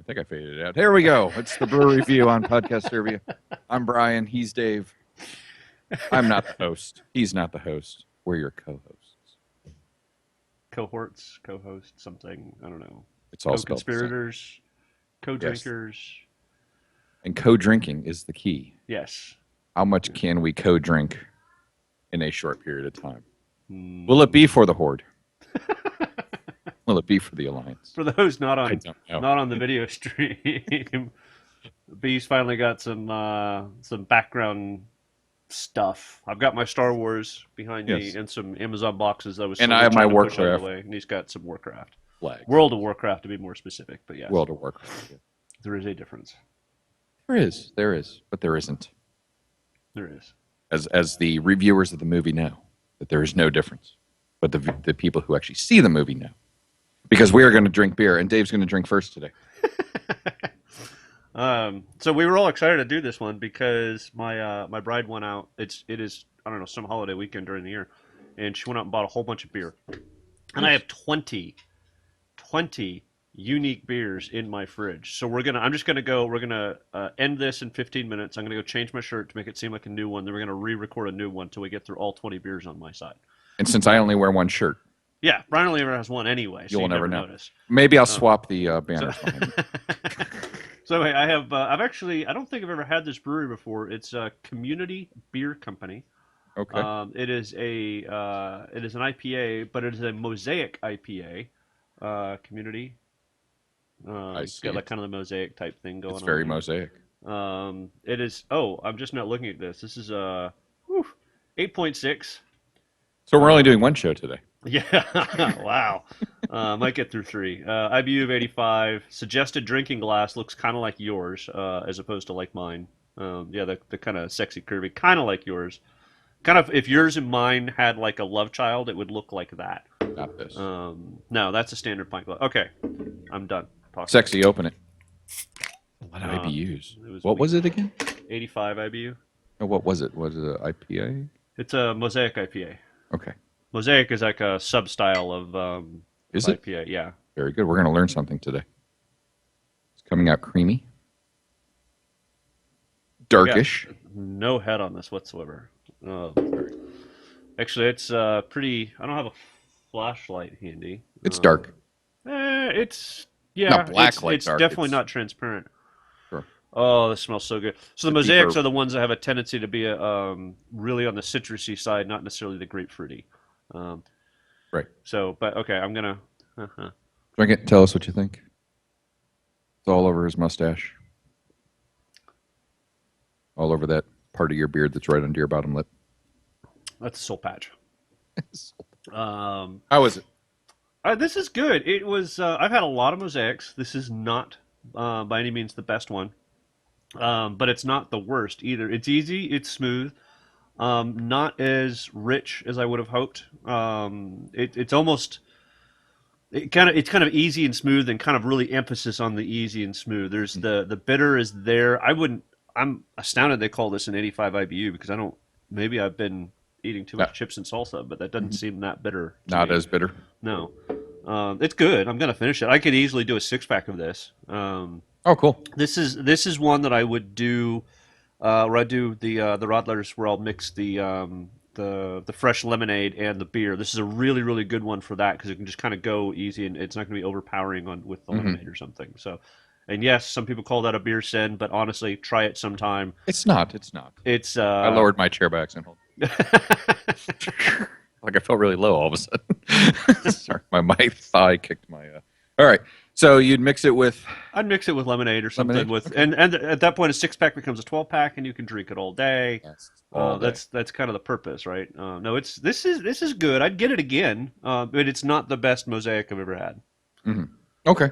I think I faded it out. Here we go. It's the Brew Review on Podcast Serbia. I'm Brian. He's Dave. I'm not the host. He's not the host. We're your co-hosts. Cohorts, co-host, something. I don't know. It's all spelled the same. Co-conspirators, co-drinkers. Yes. And co-drinking is the key. Yes. How much can we co-drink in a short period of time? Will it be for the Horde? Will it be for the Alliance? For those not I don't know. on the video stream, B's finally got some background stuff. I've got my Star Wars behind me and some Amazon boxes that was. And I have my Warcraft. And he's got some Warcraft. Flag. World of Warcraft to be more specific, but yes. World of Warcraft. Yeah. There is a difference. There is, but there isn't. There is. As the reviewers of the movie know, that there is no difference. But the people who actually see the movie know. Because we are going to drink beer, and Dave's going to drink first today. So we were all excited to do this one because my bride went out. It is I don't know, some holiday weekend during the year, and she went out and bought a whole bunch of beer. And I have 20 unique beers in my fridge. So we're gonna end this in 15 minutes. I'm gonna go change my shirt to make it seem like a new one. Then we're gonna re-record a new one until we get through all 20 beers on my side. And since I only wear one shirt. Yeah, Brian only ever has one anyway, so you'll you never never know. notice. Maybe I'll swap the banners. So anyway, I don't think I've ever had this brewery before. It's a Community Beer Company. Okay. It is an IPA, but it is a Mosaic IPA. Community. It's got like kind of the Mosaic type thing going on. It's very Mosaic. It is. Oh, I'm just not looking at this. This is 8.6. So we're only doing one show today. Yeah. Wow. Might get through 3. IBU of 85. Suggested drinking glass looks kind of like yours, as opposed to like mine. Yeah, the kind of sexy curvy, kind of like yours. Kind of, if yours and mine had like a love child, it would look like that. Not this. No, that's a standard pint glass. Okay, I'm done. Sexy, open it. A lot of IBUs. What was it again? 85 IBU. Oh, what was it? Was it an IPA? It's a Mosaic IPA. Okay. Mosaic is like a sub-style of is it? IPA, yeah. Very good. We're going to learn something today. It's coming out creamy. Darkish. No head on this whatsoever. Actually, it's pretty... I don't have a flashlight handy. It's dark. It's... Yeah, not black like it's dark. Definitely not transparent. Sure. Oh, this smells so good. So the Mosaics are the ones that have a tendency to be really on the citrusy side, not necessarily the grapefruity. Right. So, but okay, I'm gonna drink it. Tell us what you think. It's all over his mustache. All over that part of your beard that's right under your bottom lip. That's a soul patch. How is it? This is good. It was. I've had a lot of Mosaics. This is not by any means the best one, but it's not the worst either. It's easy. It's smooth. Not as rich as I would have hoped. It's almost. It's kind of easy and smooth, and kind of really emphasis on the easy and smooth. There's the bitter is there. I'm astounded they call this an 85 IBU because maybe I've been eating too much chips and salsa, but that doesn't seem that bitter. Not as bitter. No. It's good. I'm gonna finish it. I could easily do a 6-pack of this. Oh, cool. This is one that I would do where I do the Rodlers where I'll mix the fresh lemonade and the beer. This is a really, really good one for that because it can just kind of go easy and it's not going to be overpowering with the lemonade or something. So, and yes, some people call that a beer sin, but honestly, try it sometime. It's not. It's. I lowered my chair back and hold. Like I felt really low all of a sudden. Sorry, my thigh kicked my. All right, so you'd mix it with. I'd mix it with lemonade or something and at that point a 6-pack becomes a 12-pack and you can drink it all day. Yes, that's kind of the purpose, right? No, this is good. I'd get it again, but it's not the best Mosaic I've ever had. Mm-hmm. Okay.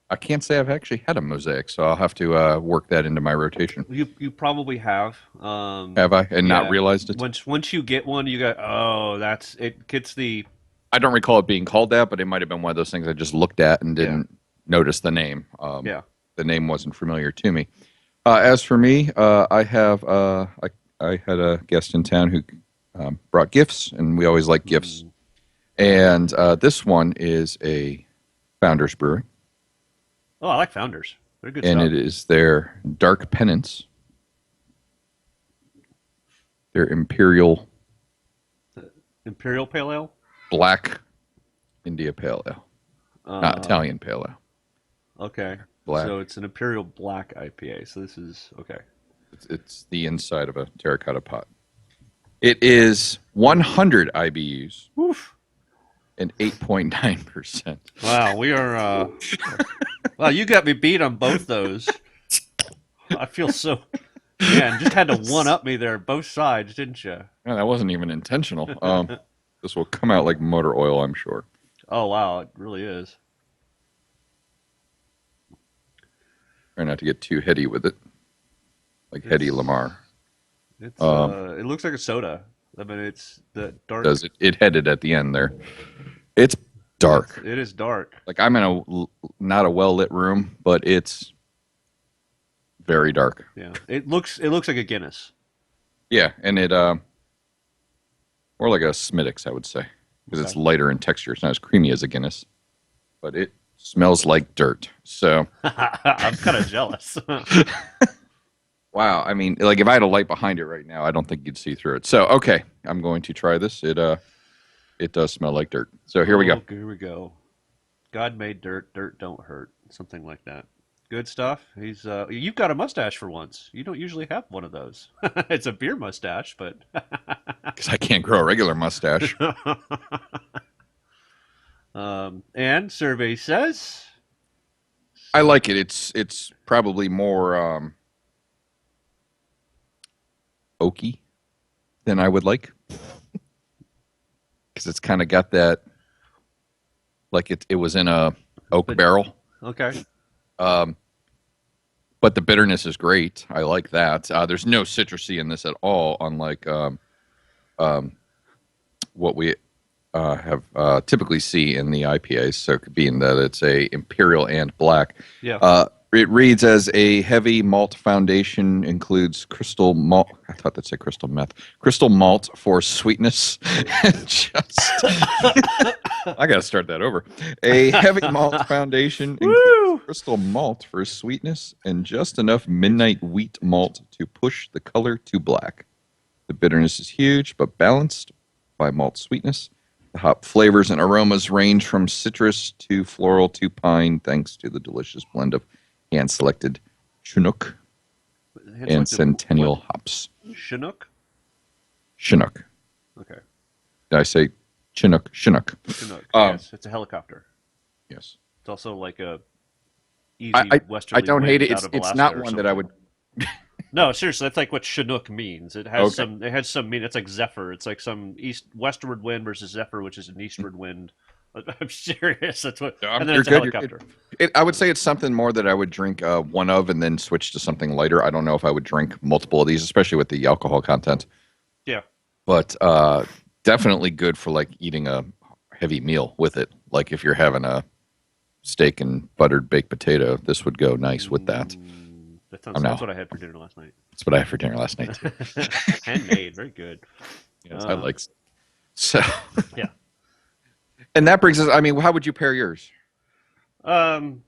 I can't say I've actually had a Mosaic, so I'll have to work that into my rotation. You probably have. Have I? And not realized it? Once you get one, you go, it gets the... I don't recall it being called that, but it might have been one of those things I just looked at and didn't notice the name. The name wasn't familiar to me. As for me, I had a guest in town who brought gifts, and we always like gifts. And this one is a Founders Brewery. Oh, I like Founders. They're good and stuff. it is their Dark Penance, their Imperial Imperial Pale Ale. Black India Pale Ale, not Uh, Italian Pale Ale. okay. Black. So it's an Imperial Black IPA. So this is okay. It's the inside of a terracotta pot. It is 100 IBUs Woof. and 8.9%. Wow, we are. Wow, you got me beat on both those. I feel so. Man, just had to one up me there, both sides, didn't you? Yeah, that wasn't even intentional. This will come out like motor oil, I'm sure. Oh wow, it really is. Try not to get too heady with it, like Hedy It's Lamar. it's it looks like a soda. I mean, it's the dark. Does it? It headed at the end there. It's dark. It is dark. Like I'm in a not a well lit room, but it's very dark. Yeah, it looks like a Guinness. Yeah, and it more like a Smittix, I would say, because it's Okay. lighter in texture. It's not as creamy as a Guinness, but it smells like dirt. So I'm kind of jealous. wow, I mean, like if I had a light behind it right now, I don't think you'd see through it. So okay, I'm going to try this. It does smell like dirt. So here we go. Oh, here we go. God made dirt, dirt don't hurt. Something like that. Good stuff. He's you've got a mustache for once. You don't usually have one of those. It's a beer mustache, but Because I can't grow a regular mustache. and survey says I like it. It's probably more oaky than I would like because it's kind of got that like it was in a oak but barrel. okay. Um, but the bitterness is great. I like that. There's no citrusy in this at all, unlike um, what we have typically see in the IPAs. So, being that it's a imperial and black, Yeah. it reads as a heavy malt foundation, includes crystal malt. I thought that said crystal meth. Crystal malt for sweetness. Just, I got to start that over. A heavy malt foundation includes Woo! crystal malt for sweetness and just enough midnight wheat malt to push the color to black. The bitterness is huge, but balanced by malt sweetness. The hop flavors and aromas range from citrus to floral to pine, thanks to the delicious blend of hand-selected Chinook Hand and selected what? Centennial hops. Chinook? Chinook. Okay. Did I say Chinook? Chinook. Chinook. Um, Yes, it's a helicopter. yes. It's also like a I, easy I I westerly don't hate wind it. out It's of it's Alaska not or one that I something. would. No, seriously, that's like what Chinook means. It has Okay. some. It has some mean. It's like Zephyr. It's like some east westward wind versus Zephyr, which is an eastward wind. I'm serious. That's what. And then You're it's a good. You're good. helicopter. I would say it's something more that I would drink one of and then switch to something lighter. I don't know if I would drink multiple of these, especially with the alcohol content. Yeah. But definitely good for like eating a heavy meal with it. Like if you're having a steak and buttered baked potato, this would go nice with that. That I'm sounds. That's now. what I had for dinner last night. That's what I had for dinner last night too. Handmade, very good. Yes, I Uh, like so. yeah. And that brings us. I mean, how would you pair yours? Um.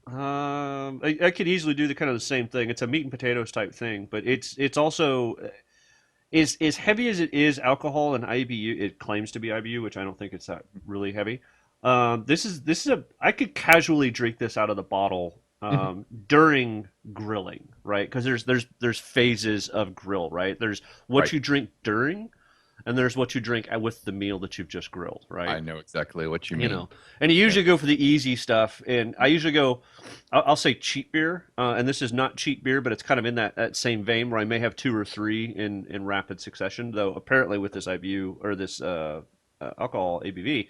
I could easily do the kind of the same thing. It's a meat and potatoes type thing, but it's also is as heavy as it is alcohol and IBU. It claims to be IBU, which I don't think it's that really heavy. This is a I could casually drink this out of the bottle Mhm. during grilling, right? Because there's phases of grill, right? There's what Right. you drink during, and there's what you drink with the meal that you've just grilled, I right? know exactly what you You mean. know, and you Yeah. usually go for the easy stuff, and I usually go. I'll say cheap beer, and this is not cheap beer, but it's kind of in that same vein where I may have two or three in rapid succession. Though apparently with this IBU or this alcohol ABV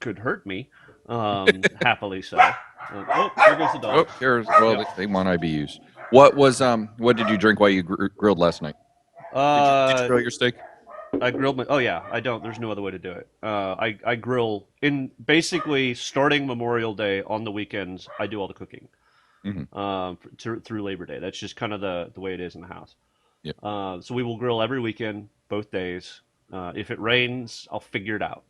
could hurt me, happily so. Oh, there goes the Oh, dog. there's well, Yep. they want IBUs. What was What did you drink while you grilled last night? Did you Uh, grill your steak? I grilled my. Oh yeah, I don't. There's no other way to do it. I grill in basically starting Memorial Day on the weekends. I do all the cooking. Hmm. Through Labor Day. That's just kind of the way it is in the house. Yep. So we will grill every weekend, both days. If it rains, I'll figure it out.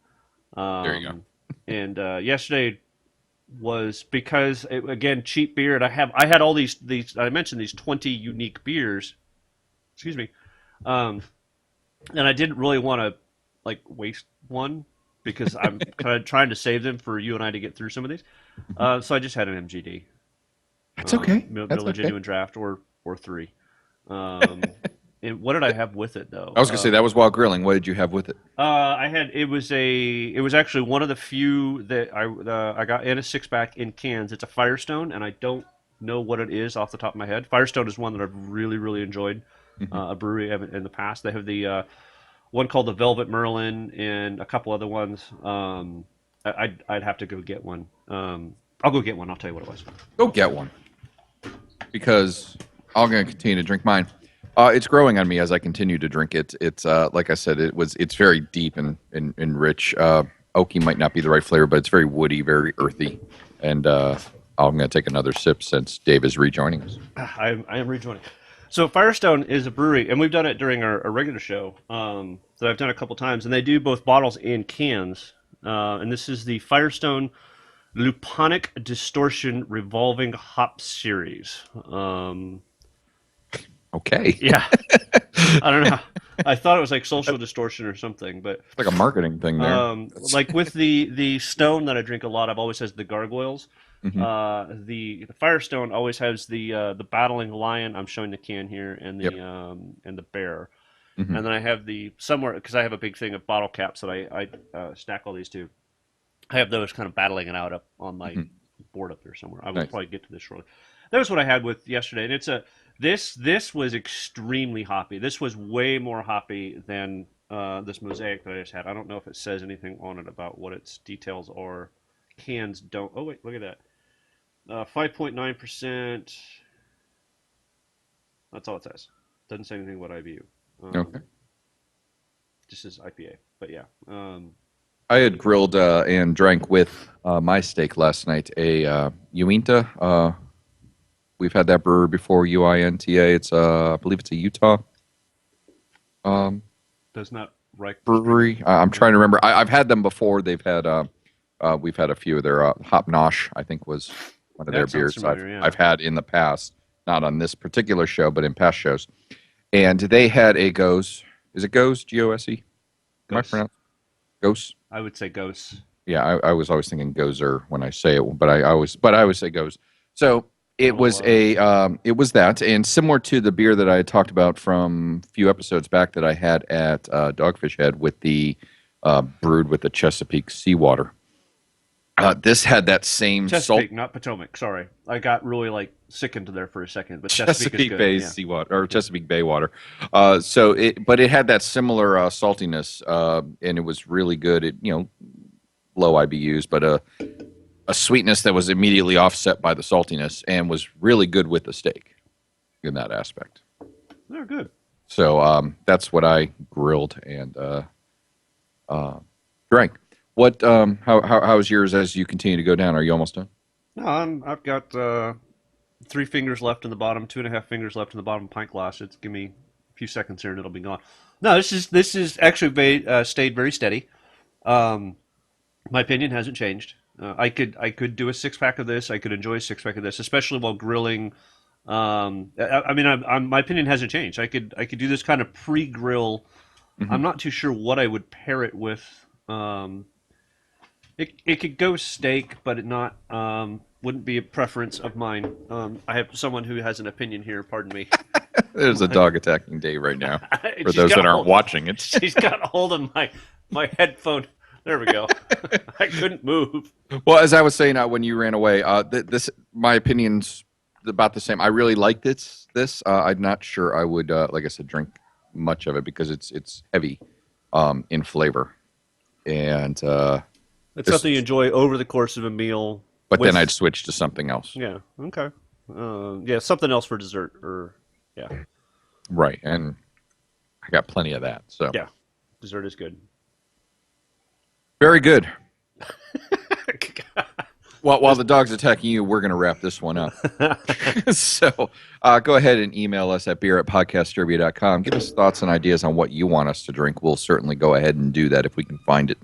There you go. And yesterday was because again cheap beer, and I had all these I mentioned these 20 unique beers. Excuse me, um, and I didn't really want to like waste one because I'm kind of trying to save them for you and I to get through some of these. Mhm. So I just had an MGD, That's okay. That's Miller okay. Genuine Draft, or three. Um, and what did I have with it I though? was gonna say that was while grilling. What did you have with it? I had it was actually one of the few that I got in a 6 pack in cans. It's a Firestone, and I don't know what it is off the top of my head. Firestone is one that I've really enjoyed. Hmm. A brewery in the past. They have the one called the Velvet Merlin and a couple other ones. I'd have to go get one. I'll go get one. I'll tell you what it was. Go get one because I'm gonna continue to drink mine. It's growing on me as I continue to drink it. It's like I said, it's very deep and rich. Oaky might not be the right flavor, but it's very woody, very earthy. And I'm going to take another sip since Dave is rejoining us. I am rejoining. So Firestone is a brewery, and we've done it during our regular show that I've done a couple times, and they do both bottles and cans. And this is the Firestone Luponic Distortion Revolving Hop Series. Okay. Yeah, I don't know. I thought it was like social distortion or something, but It's like a marketing thing there. like with the stone that I drink a lot, I've always has the gargoyles. Hmm. The Firestone always has the battling lion. I'm showing the can here, Yep. And the bear. Hmm. And then I have the somewhere because I have a big thing of bottle caps that I stack all these to. I have those kind of battling it out up on my Hmm. board up there somewhere. I will Nice. probably get to this shortly. That was what I had with yesterday, and it's a this was extremely hoppy. This was way more hoppy than this mosaic that I just had. I don't know if it says anything on it about what its details are. Cans don't. Oh wait, look at that. 5.9%. That's all it says. Doesn't say anything about IBU. Okay. Just says IPA. But yeah. I had grilled and drank with my steak last night a Uinta. We've had that brewer before, UINTA. It's I believe it's a Utah um, Does not right. brewery. I'm trying to remember. I've had them before. They've had we've had a few of their Hop Nosh, I think was one of their That sounds beers familiar. Yeah. I've had in the past, not on this particular show, but in past shows. And they had a Gose. Is it Gose? Gose? Am I Ghosts. pronouncing Gose? I would say ghosts. Yeah, I was always thinking Gozer when I say it, but I always say Gose. So it was it was that, and similar to the beer that I had talked about from a few episodes back that I had at Dogfish Head with the brewed with the Chesapeake seawater. This had that same Chesapeake, salt. not Potomac. Sorry, I got really like sickened there for a second. But Chesapeake is Chesapeake good. Bay Yeah. seawater or Chesapeake Bay water. But it had that similar saltiness, and it was really good. It low IBUs, but a sweetness that was immediately offset by the saltiness and was really good with the steak in that aspect. They're good. So that's what I grilled and drank. What? How's yours as you continue to go down? Are you almost done? No, I've got 3 fingers left in the bottom, 2.5 fingers left in the bottom pint glass. It's give me a few seconds here and it'll be gone. No, this is actually stayed very steady. Um, my opinion hasn't changed. I could do a 6 pack of this. I could enjoy a 6 pack of this, especially while grilling. I mean, my opinion hasn't changed. I could do this kind of pre-grill. Hmm. I'm not too sure what I would pair it with. It could go steak, but it not wouldn't be a preference of mine. I have someone who has an opinion here. Pardon me. There's a dog attacking Dave right now. For She's those got that a aren't hold- watching it. She's got a hold of my headphone. There we go. I couldn't move. Well, as I was saying when you ran away, this my opinion's about the same. I really like this. I'm not sure I would, like I said, drink much of it because it's heavy in flavor, and It's this, something you enjoy over the course of a meal. but with- then I'd switch to something else. Yeah. Okay. Yeah, something else for dessert or yeah. Right, and I got plenty of that. So Yeah. Dessert is good. very good. Well, while the dog's attacking you, we're going to wrap this one up. So go ahead and email us at beer@podcastderby.com. Give us thoughts and ideas on what you want us to drink. We'll certainly go ahead and do that if we can find it.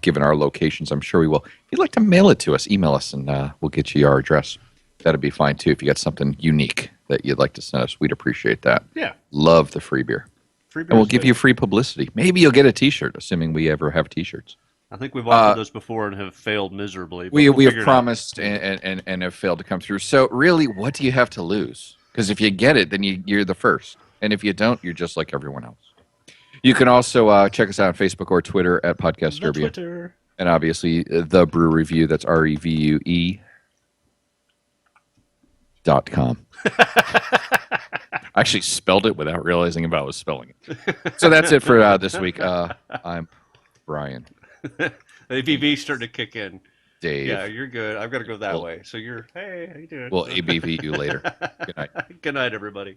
given our locations. I'm sure we will. If you'd like to mail it to us, email us, and we'll get you our address. That'd be fine, too. If you got something unique that you'd like to send us, we'd appreciate that. Yeah. Love the free beer. Free beer and we'll is give good. you free publicity. Maybe you'll get a T-shirt, assuming we ever have T-shirts. I think we've offered those before and have failed miserably. But We have figure it out. promised and have failed to come through. So really, what do you have to lose? Because if you get it, then you're the first. And if you don't, you're just like everyone else. You can also check us out on Facebook or Twitter at Podcast The Turbia. Twitter. And obviously, the Brew Review. That's REVUE.com. I actually spelled it without realizing if I was spelling it. So that's it for this week. I'm Brian. The ABV starting to kick in. Dave. Yeah, you're good. I've got to go that way. So hey, how you doing? We'll ABV you later. Good night. Good night, everybody.